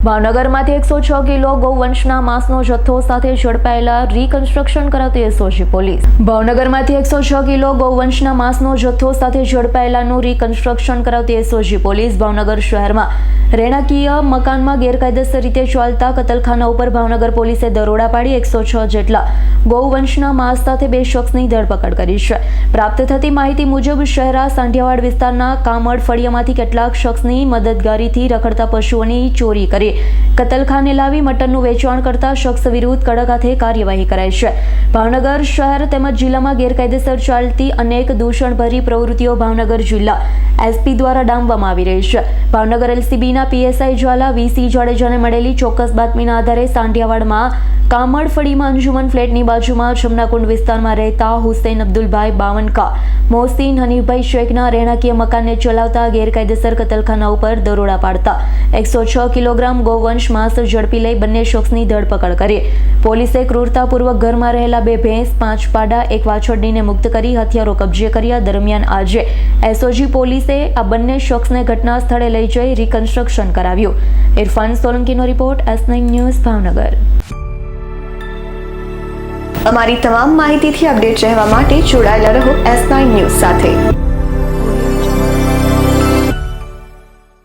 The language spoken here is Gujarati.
ભાવનગરમાંથી 106 કિલો ગૌવંશના માંસનો જથ્થો સાથે ઝડપાયેલા રીકન્સ્ટ્રક્શન કરાવતી એસઓજી પોલીસ. ભાવનગરમાંથી 106 કિલો ગૌવંશના માંસનો જથ્થો સાથે ઝડપાયેલાનું રીકન્સ્ટ્રક્શન કરાવતી એસઓજી પોલીસ ભાવનગર શહેરમાં રહેણાંકીય મકાનમાં ગેરકાયદેસર રીતે ચાલતા કતલખાના ઉપર ભાવનગર પોલીસે દરોડા પાડી 106 જેટલા ગૌવંશના માંસ સાથે 2 શખ્સની ધરપકડ કરી છે. પ્રાપ્ત થતી માહિતી મુજબ શહેરા સાંઢિયાવાડ વિસ્તારના કામડ ફળિયામાંથી કેટલાક શખ્સની મદદગારીથી રખડતા પશુઓની ચોરી કરી કતલખાને લાવી મટનનું વેચાણ કરતા શખ્સ વિરુદ્ધ કડક હાથે કાર્યવાહી કરાઈ છે. ભાવનગર શહેર તેમજ જિલ્લામાં ગેરકાયદેસર ચાલતી અનેક દૂષણભરી પ્રવૃત્તિઓ ભાવનગર જિલ્લા એસપી દ્વારા ડામવામાં આવી રહી છે. ભાવનગર એલસીબીના પીએસઆઈ જ્વાલા વીસી જાડેજાને મળેલી ચોક્કસ બાતમીના આધારે સાંઢિયાવાડમાં કામડ ફળીમાં અંજુમન ફ્લેટની બાજુમાં જમનાકુંડ વિસ્તારમાં રહેતા હુસૈન અબ્દુલભાઈ 52 મોહસિન હનીફભાઈ શેખના રહેણાંકીય મકાનને ચલાવતા ગેરકાયદેસર કતલખાના ઉપર દરોડા પાડતા 106 કિલોગ્રામ ગૌવંશ માંસ ઝડપી લઈ બંને શખ્સની ધરપકડ કરી. પોલીસે ક્રૂરતાપૂર્વક ઘરમાં રહેલા 2 ભેંસ, 5 પાડા, 1 વાછરડીને મુક્ત કરી હથિયારો કબજે કર્યા. દરમિયાન આજે એસઓજી પોલીસે આ બંને શખ્સને ઘટના સ્થળે લઈ જઈ રીકન્સ્ટ્રક્શન કરાવ્યું. ઇરફાન સોલંકીનો રિપોર્ટ, S9 ન્યૂઝ, ભાવનગર. અમારી તમામ માહિતીથી અપડેટ રહેવા માટે જોડાયેલા રહો S9 ન્યૂઝ સાથે.